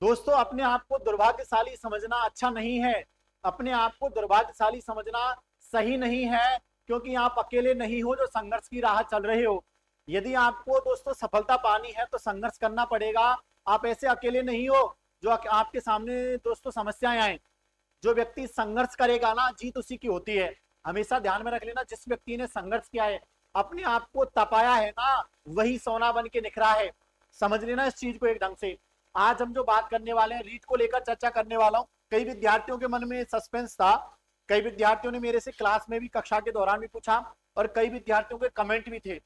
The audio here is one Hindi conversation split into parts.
दोस्तों अपने आप को दुर्भाग्यशाली समझना अच्छा नहीं है। अपने आप को दुर्भाग्यशाली समझना सही नहीं है, क्योंकि आप अकेले नहीं हो जो संघर्ष की राह चल रहे हो। यदि आपको दोस्तों सफलता पानी है तो संघर्ष करना पड़ेगा। आप ऐसे अकेले नहीं हो जो आपके सामने दोस्तों समस्याएं आए। जो व्यक्ति संघर्ष करेगा ना, जीत उसी की होती है। हमेशा ध्यान में रख लेना, जिस व्यक्ति ने संघर्ष किया है, अपने आप को तपाया है ना, वही सोना बन के निखरा है। समझ लेना इस चीज को एक ढंग से। आज हम जो बात करने वाले हैं, रीट को लेकर चर्चा करने वाला हूं। कई विद्यार्थियों के मन में सस्पेंस था। कई विद्यार्थियों ने मेरे से क्लास में भी, कक्षा के दौरान भी पूछा, और कई विद्यार्थियों के कमेंट भी थे।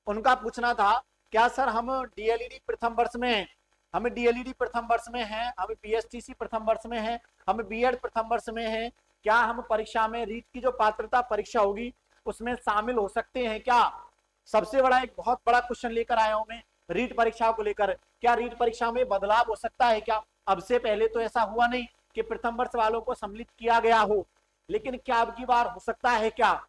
उनका पूछना था, क्या सर हम डीएलईडी प्रथम वर्ष में हैं, हम डीएलईडी प्रथम वर्ष में हैं, हम बीएसटीसी प्रथम वर्ष में हैं, हम बीएड प्रथम वर्ष में हैं, क्या हम परीक्षा में रीट की जो पात्रता परीक्षा होगी उसमें शामिल हो सकते हैं क्या? सबसे बड़ा एक बहुत बड़ा क्वेश्चन लेकर आया हूं मैं रीट परीक्षा को लेकर। क्या रीट परीक्षा में बदलाव हो सकता है क्या? अब से पहले तो ऐसा हुआ नहीं कि प्रथम वर्ष वालों को सम्मिलित किया गया हो, लेकिन क्या अब की बार हो सकता है क्या?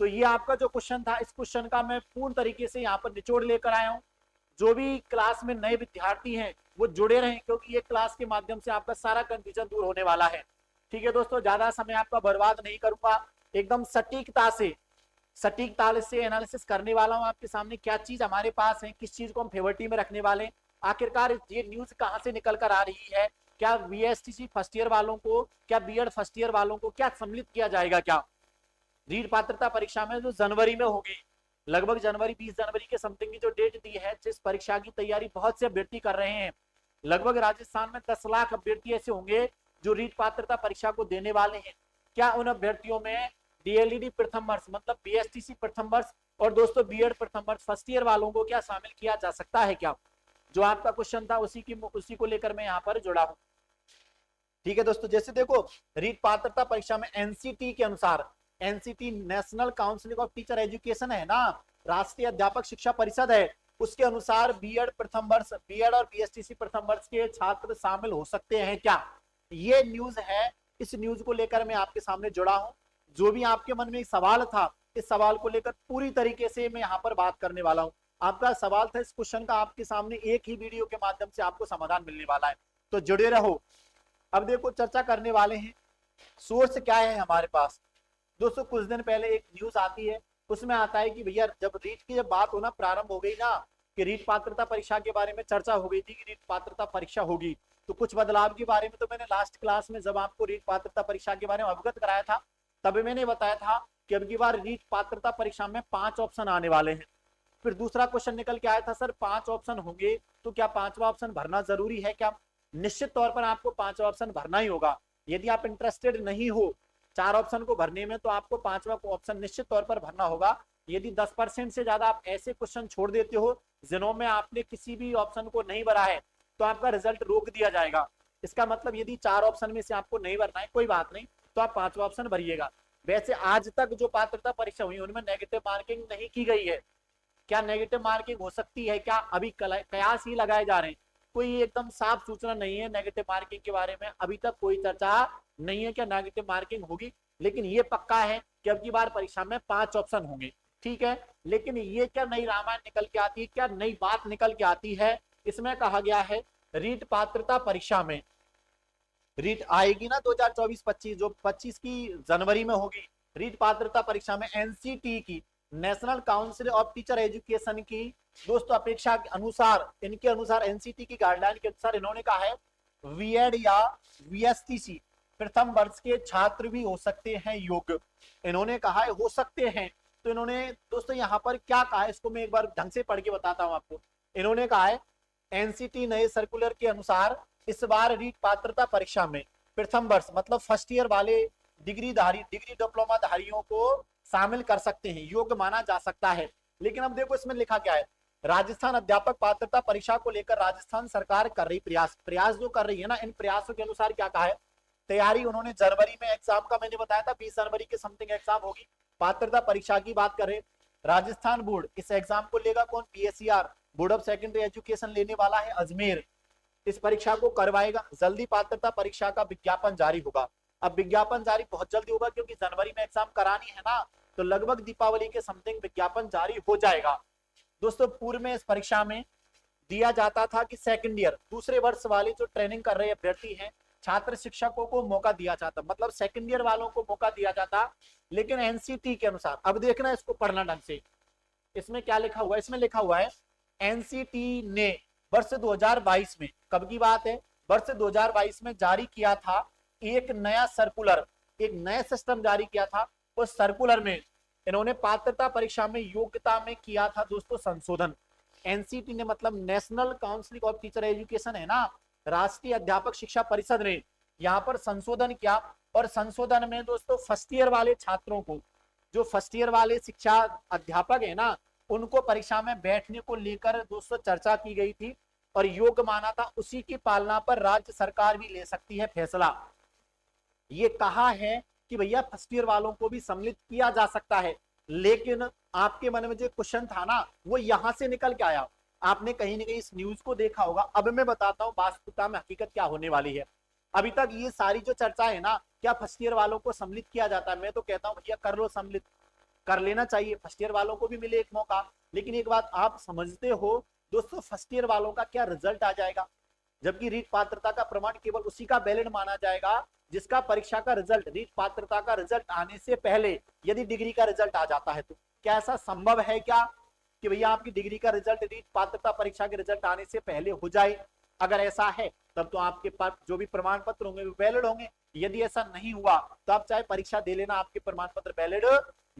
तो ये आपका जो क्वेश्चन था, इस क्वेश्चन का मैं पूर्ण तरीके से यहाँ पर निचोड़ लेकर आया हूँ। जो भी क्लास में नए विद्यार्थी हैं वो जुड़े रहें, क्योंकि ये क्लास के माध्यम से आपका सारा कंफ्यूजन दूर होने वाला है। ठीक है दोस्तों, ज्यादा समय आपका बर्बाद नहीं करूंगा। एकदम सटीकता से एनालिसिस करने वाला हूं आपके सामने। क्या चीज हमारे पास है, किस चीज को हम फेवरिटी में रखने वाले हैं, आखिरकार ये न्यूज कहां से निकल कर आ रही है, क्या बीएसटीसी फर्स्ट ईयर वालों को, क्या बीएड फर्स्ट ईयर वालों को क्या सम्मिलित किया जाएगा क्या रीट पात्रता परीक्षा में, जो जनवरी में होगी। लगभग जनवरी 20 जनवरी के समथिंग की जो डेट दी है, जिस परीक्षा की तैयारी बहुत से अभ्यर्थी कर रहे हैं। लगभग राजस्थान में 10 लाख अभ्यर्थी ऐसे होंगे जो रीट पात्रता परीक्षा को देने वाले हैं। क्या उन अभ्यर्थियों में डीएलईडी प्रथम वर्ष मतलब बीएसटीसी प्रथम वर्ष और दोस्तों बीएड प्रथम वर्ष फर्स्ट ईयर वालों को क्या शामिल किया जा सकता है क्या? जो आपका क्वेश्चन था उसी को लेकर मैं यहाँ पर जुड़ा हूँ। ठीक है दोस्तों, जैसे देखो, रीट पात्रता परीक्षा में एनसीटी के अनुसार, NCT national council of teacher education है ना, राष्ट्रीय अध्यापक शिक्षा परिषद है, उसके अनुसार बीएड प्रथम वर्ष, बीएड और बीएसटीसी प्रथम वर्ष के छात्र शामिल हो सकते हैं क्या? ये न्यूज है। इस न्यूज को लेकर मैं आपके सामने जुड़ा हूं। जो भी आपके मन में एक सवाल था, इस सवाल को लेकर पूरी तरीके से मैं यहाँ पर बात करने वाला हूँ। आपका सवाल था, इस क्वेश्चन का आपके सामने एक ही वीडियो के माध्यम से आपको समाधान मिलने वाला है, तो जुड़े रहो। अब देखो, चर्चा करने वाले हैं सोर्स क्या है हमारे पास। दोस्तों कुछ दिन पहले एक न्यूज आती है, उसमें आता है कि भैया जब रीट की जब बात होना प्रारंभ हो गई ना, कि रीट पात्रता परीक्षा के बारे में चर्चा हो गई थी कि रीट पात्रता परीक्षा होगी, तो कुछ बदलाव के बारे में तो मैंने लास्ट क्लास में जब आपको रीट पात्रता परीक्षा के बारे में अवगत कराया था, तब मैंने बताया था कि अब की बार रीट पात्रता परीक्षा में 5 ऑप्शन आने वाले हैं। फिर दूसरा क्वेश्चन निकल के आया था, सर 5 ऑप्शन होंगे तो क्या 5वां ऑप्शन भरना जरूरी है क्या? निश्चित तौर पर आपको 5वां ऑप्शन भरना ही होगा। यदि आप इंटरेस्टेड नहीं हो 4 ऑप्शन को भरने में, तो आपको 5वां ऑप्शन निश्चित तौर पर भरना होगा। यदि 10% से ज्यादा आप ऐसे क्वेश्चन छोड़ देते हो जिनमें आपने किसी भी ऑप्शन को नहीं भरा है, तो आपका रिजल्ट रोक दिया जाएगा। इसका मतलब यदि 4 ऑप्शन में से आपको नहीं भरना है, कोई बात नहीं, तो आप 5वां ऑप्शन भरिएगा। वैसे आज तक जो पात्रता परीक्षा हुई उनमें नेगेटिव मार्किंग नहीं की गई है। क्या नेगेटिव मार्किंग हो सकती है क्या? अभी कयास ही लगाए जा रहे हैं। कोई एकदम साफ सूचना नहीं है नेगेटिव मार्किंग के बारे में, अभी तक कोई चर्चा नहीं है क्या नेगेटिव मार्किंग होगी। लेकिन ये पक्का है कि अब की बार परीक्षा में 5 ऑप्शन होंगे। ठीक है, लेकिन ये क्या नई रामायण निकल के आती है, क्या नई बात निकल के आती है? इसमें कहा गया है रीट पात्रता परीक्षा में, रीट आएगी ना 2024-25, जो 25 की जनवरी में होगी, रीट पात्रता परीक्षा में एनसीटी की, national council of teacher education की दोस्तों अपेक्षा के अनुसार, इनके अनुसार एनसीटी की गाइडलाइन के अनुसार इन्होंने कहा है बीएड या बीएसटीसी प्रथम वर्ष के छात्र भी हो सकते हैं योग्य। इन्होंने कहा है हो सकते हैं। तो इन्होंने दोस्तों यहाँ पर क्या कहा है, इसको मैं एक बार ढंग से पढ़ के बताता हूँ आपको। इन्होंने कहा है एनसीटी नए सर्कुलर के अनुसार इस बार रीट पात्रता परीक्षा में प्रथम वर्ष मतलब फर्स्ट ईयर वाले डिग्री डिप्लोमा धारियों को शामिल कर सकते हैं, योग्य माना जा सकता है। लेकिन अब देखो इसमें लिखा क्या है, राजस्थान अध्यापक पात्रता परीक्षा को लेकर राजस्थान सरकार कर रही प्रयास जो कर रही है ना, इन प्रयासों के अनुसार क्या कहा है, तैयारी उन्होंने जनवरी में एग्जाम का मैंने बताया था 20 जनवरी के समथिंग एग्जाम होगी। पात्रता परीक्षा की बात करें, राजस्थान बोर्ड इस एग्जाम को लेगा कौन, पीएससीआर बोर्ड ऑफ सेकेंडरी एजुकेशन लेने वाला है अजमेर, इस परीक्षा को करवाएगा। जल्दी पात्रता परीक्षा का विज्ञापन जारी होगा। अब विज्ञापन जारी बहुत जल्दी होगा क्योंकि जनवरी में एग्जाम करानी है ना, तो लगभग दीपावली के समथिंग विज्ञापन जारी हो जाएगा। दोस्तों पूर्व में इस परीक्षा में दिया जाता था कि सेकंड ईयर दूसरे वर्ष वाले जो ट्रेनिंग कर रहे अभ्यर्थी हैं, छात्र शिक्षकों को मौका दिया जाता, मतलब सेकंड ईयर वालों को मौका दिया जाता। लेकिन एनसीटी के अनुसार, अब देखना इसको पढ़ना ढंग से, इसमें क्या लिखा हुआ है, इसमें लिखा हुआ है एनसीटी ने वर्ष 2022 में, कब की बात है, वर्ष 2022 में जारी किया था एक नया सर्कुलर, एक नया सिस्टम जारी किया था। उस सर्कुलर में इन्होंने पात्रता परीक्षा में योग्यता में किया था दोस्तों संशोधन। एनसीटी ने मतलब national council of teacher education है ना, राष्ट्रीय अध्यापक शिक्षा परिषद ने यहाँ पर संशोधन किया। और संशोधन में दोस्तों फर्स्ट ईयर वाले छात्रों को, जो फर्स्ट ईयर वाले शिक्षा अध्यापक है ना, उनको परीक्षा में बैठने को लेकर दोस्तों चर्चा की गई थी और योग्य माना था। उसी की पालना पर राज्य सरकार भी ले सकती है फैसला। ये कहा है कि भैया फर्स्ट ईयर वालों को भी सम्मिलित किया जा सकता है। लेकिन आपके मन में जो क्वेश्चन था ना, वो यहां से निकल के आया, आपने कहीं ना कहीं इस न्यूज को देखा होगा। अब मैं बताता हूँ वास्तविकता में हकीकत क्या होने वाली है। अभी तक ये सारी जो चर्चा है ना, क्या फर्स्ट ईयर वालों को सम्मिलित किया जाता है, मैं तो कहता हूँ भैया कर लो, सम्मिलित कर लेना चाहिए, फर्स्ट ईयर वालों को भी मिले एक मौका। लेकिन एक बात आप समझते हो दोस्तों, फर्स्ट ईयर वालों का क्या रिजल्ट आ जाएगा, जबकि रीट पात्रता का प्रमाण केवल उसी का वैलिड माना जाएगा जिसका परीक्षा का रिजल्ट, रीट पात्रता का रिजल्ट आने से पहले यदि डिग्री का रिजल्ट आ जाता है। तो क्या ऐसा संभव है क्या कि भैया आपकी डिग्री का रिजल्ट रीट पात्रता परीक्षा के रिजल्ट आने से पहले हो जाए? अगर ऐसा है तब तो आपके पास जो भी प्रमाण पत्र होंगे वो वैलिड होंगे। यदि ऐसा नहीं हुआ तो आप चाहे परीक्षा दे लेना, आपके प्रमाण पत्र वैलिड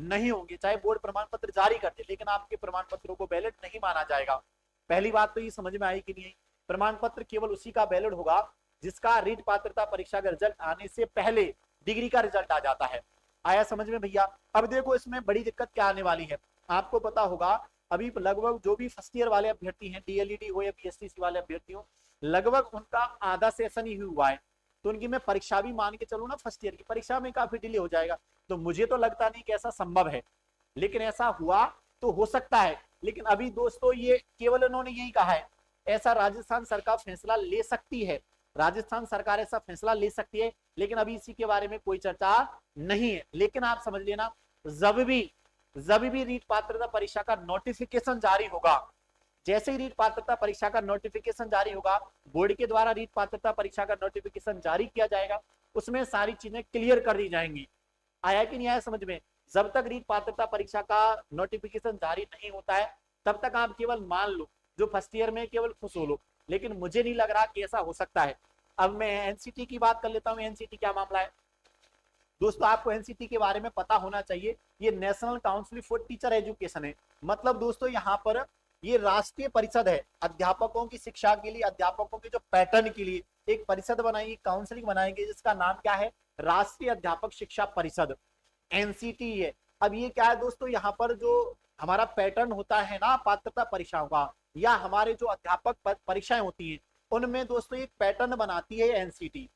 नहीं होंगे, चाहे बोर्ड प्रमाण पत्र जारी करते, लेकिन आपके प्रमाण पत्रों को वैलिड नहीं माना जाएगा। पहली बात तो ये समझ में आई कि नहीं, प्रमाण पत्र केवल उसी का वैलिड होगा जिसका रीट पात्रता परीक्षा का रिजल्ट आने से पहले डिग्री का रिजल्ट आ जाता है। आया समझ में भैया? अब देखो इसमें बड़ी दिक्कत क्या आने वाली है, आपको पता होगा अभी लगभग जो भी फर्स्ट ईयर वाले अभ्यर्थी हैं, डीएलईडी हो या पीएसटीसी वाले अभ्यर्थी हो, लगभग उनका आधा सेशन ही हुआ है। तो उनकी मैं परीक्षा भी मान के चलूँ ना, फर्स्ट ईयर की परीक्षा में काफी डिले हो जाएगा। तो मुझे तो लगता नहीं कि ऐसा संभव है, लेकिन ऐसा हुआ तो हो सकता है। लेकिन अभी दोस्तों ये केवल इन्होंने यही कहा है, ऐसा राजस्थान सरकार फैसला ले सकती है, राजस्थान सरकार ऐसा फैसला ले सकती है, लेकिन अभी इसी के बारे में कोई चर्चा नहीं है। लेकिन आप समझ लेना, जब भी रीट पात्रता परीक्षा का नोटिफिकेशन जारी होगा, जैसे ही रीट पात्रता परीक्षा का नोटिफिकेशन जारी होगा, बोर्ड के द्वारा रीट पात्रता परीक्षा का नोटिफिकेशन जारी किया जाएगा, उसमें सारी चीजें क्लियर कर दी जाएंगी। आया कि नहीं आया समझ में? जब तक रीट पात्रता परीक्षा का नोटिफिकेशन जारी नहीं होता है तब तक आप केवल मान लो, जो फर्स्ट ईयर में केवल खुश हो लो, लेकिन मुझे नहीं लग रहा कि ऐसा हो सकता है। अब मैं एनसीटी की बात कर लेता हूँ। एनसीटी क्या मामला है दोस्तों, आपको एनसीटी के बारे में पता होना चाहिए। ये national council for teacher education है। मतलब दोस्तों यहाँ पर ये राष्ट्रीय परिषद है अध्यापकों की शिक्षा के लिए, अध्यापकों के जो पैटर्न के लिए एक परिषद बनाएगी, काउंसिलिंग बनाएगी, जिसका नाम क्या है, राष्ट्रीय अध्यापक शिक्षा परिषद, एनसीटी है। अब ये क्या है दोस्तों, यहाँ पर जो हमारा पैटर्न होता है ना पात्रता परीक्षाओं का, या हमारे जो अध्यापक परीक्षाएं होती हैं, उनमें दोस्तों एक पैटर्न बनाती है एनसीटी,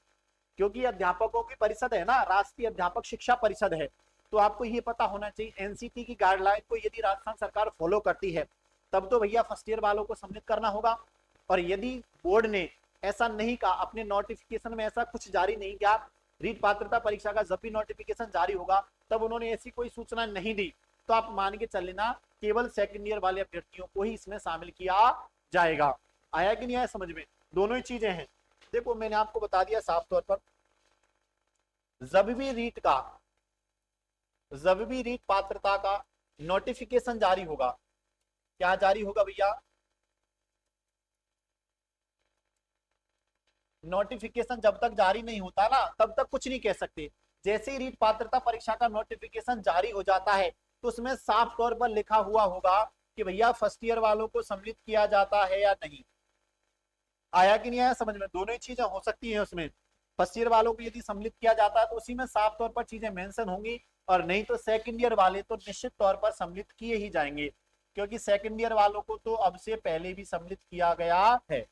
क्योंकि अध्यापकों की परिषद है ना, राष्ट्रीय अध्यापक शिक्षा परिषद है। तो आपको ये पता होना चाहिए एनसीटी की गाइडलाइन को यदि राजस्थान सरकार फॉलो करती है तब तो भैया फर्स्ट ईयर वालों को सम्मिलित करना होगा। और यदि बोर्ड ने ऐसा नहीं कहा, अपने नोटिफिकेशन में ऐसा कुछ जारी नहीं किया, रीट पात्रता परीक्षा का जब भी नोटिफिकेशन जारी होगा तब उन्होंने ऐसी कोई सूचना नहीं दी, तो आप मान के चल लेना केवल सेकंड ईयर वाले अभ्यर्थियों को ही इसमें शामिल किया जाएगा। आया कि नहीं आया समझ में? दोनों ही चीजें हैं। देखो मैंने आपको बता दिया साफ तौर पर, जब भी रीट पात्रता का नोटिफिकेशन जारी होगा, क्या जारी होगा भैया, नोटिफिकेशन जब तक जारी नहीं होता ना तब तक कुछ नहीं कह सकते। जैसे ही रीट पात्रता परीक्षा का नोटिफिकेशन जारी हो जाता है तो उसमें साफ तौर पर लिखा हुआ होगा कि भैया फर्स्ट ईयर वालों को सम्मिलित किया जाता है या नहीं। आया कि नहीं आया समझ में? दोनों ही चीजें हो सकती है उसमें। फर्स्ट ईयर वालों को यदि सम्मिलित किया जाता है तो उसी में साफ तौर पर चीजें मेंशन होंगी, और नहीं तो सेकंड ईयर वाले तो निश्चित तौर पर सम्मिलित किए ही जाएंगे, क्योंकि सेकंड ईयर वालों को तो अब से पहले भी सम्मिलित किया गया है।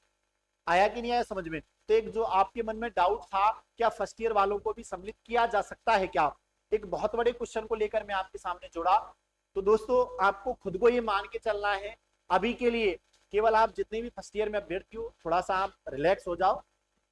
आया कि नहीं आया समझ में? तो एक जो आपके मन में डाउट था, क्या फर्स्ट ईयर वालों को भी सम्मिलित किया जा सकता है क्या, एक बहुत बड़े क्वेश्चन को लेकर मैं आपके सामने जोड़ा। तो दोस्तों आपको खुद को ये मान के चलना है, अभी के लिए केवल आप जितने भी फर्स्ट ईयर में अभ्यर्थी हो थोड़ा सा आप रिलैक्स हो जाओ।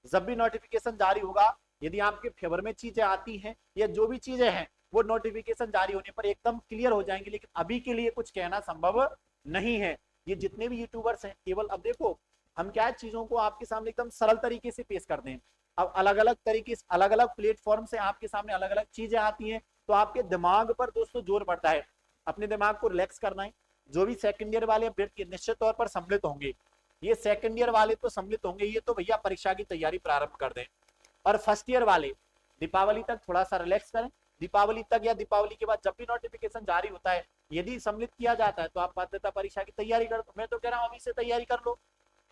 जब भी नोटिफिकेशन जारी होगा, यदि आपके फेवर में चीजें आती हैं या जो भी चीजें हैं वो नोटिफिकेशन जारी होने पर एकदम क्लियर हो जाएंगे, लेकिन अभी के लिए कुछ कहना संभव नहीं है। ये जितने भी यूट्यूबर्स हैं, केवल अब देखो हम क्या है, चीजों को आपके सामने एकदम सरल तरीके से पेश करते हैं। अब अलग अलग तरीके से, अलग अलग प्लेटफॉर्म से आपके सामने अलग अलग चीजें आती हैं, तो आपके दिमाग पर दोस्तों जोर पड़ता है, अपने दिमाग को रिलैक्स करना है। जो भी सेकंड ईयर वाले अभ्यर्थी निश्चित तौर पर सम्मिलित होंगे, ये सेकंड ईयर वाले तो सम्मिलित होंगे, ये तो भैया परीक्षा की तैयारी प्रारंभ कर दें। और फर्स्ट ईयर वाले दीपावली तक थोड़ा सा रिलैक्स करें, दीपावली तक या दीपावली के बाद जब भी नोटिफिकेशन जारी होता है, यदि सम्मिलित किया जाता है तो आप पात्रता परीक्षा की तैयारी कर दो। मैं तो कह रहा हूँ अभी से तैयारी कर लो।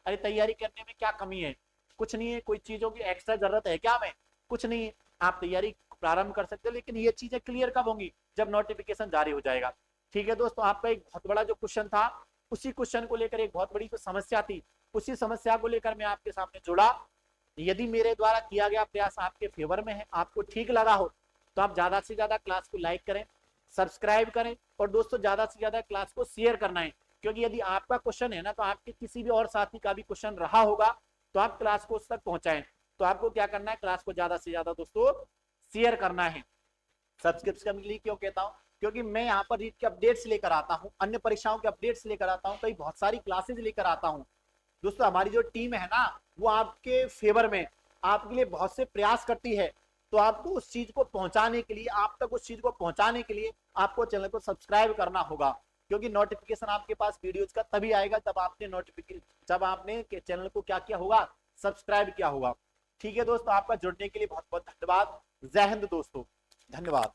अरे तैयारी करने में क्या कमी है, कुछ नहीं है, कोई चीजों की एक्स्ट्रा जरूरत है क्या, मैं कुछ नहीं है, आप तैयारी प्रारंभ कर सकते हो। लेकिन ये चीजें क्लियर कब होंगी, जब नोटिफिकेशन जारी हो जाएगा। ठीक है दोस्तों, आपका एक बहुत बड़ा जो क्वेश्चन था, उसी क्वेश्चन को लेकर एक बहुत बड़ी जो समस्या थी, उसी समस्या को लेकर मैं आपके सामने जुड़ा। यदि मेरे द्वारा किया गया प्रयास आपके फेवर में है, आपको ठीक लगा हो, तो आप ज्यादा से ज्यादा क्लास को लाइक करें, सब्सक्राइब करें, और दोस्तों ज्यादा से ज्यादा क्लास को शेयर करना है। क्योंकि यदि आपका क्वेश्चन है ना, तो आपके किसी भी और साथी का भी क्वेश्चन रहा होगा, तो आप क्लास को उस तक पहुंचाएं। तो आपको क्या करना है, क्लास को ज्यादा से ज्यादा दोस्तों शेयर करना है। सब्सक्रिप्शन के लिए क्यों कहता हूं, क्योंकि मैं यहाँ पर रीट के अपडेट्स लेकर आता हूँ, अन्य परीक्षाओं के अपडेट्स लेकर आता हूँ, कई बहुत सारी क्लासेज लेकर आता हूँ। दोस्तों हमारी जो टीम है ना, वो आपके फेवर में, आपके लिए बहुत से प्रयास करती है। तो आपको उस चीज को पहुंचाने के लिए, आप तक उस चीज को पहुंचाने के लिए आपको चैनल को सब्सक्राइब करना होगा। क्योंकि नोटिफिकेशन आपके पास वीडियोज का तभी आएगा जब आपने जब आपने चैनल को क्या किया होगा, सब्सक्राइब किया होगा। ठीक है दोस्तों, आपका जुड़ने के लिए बहुत बहुत धन्यवाद। जय हिंद दोस्तों, धन्यवाद।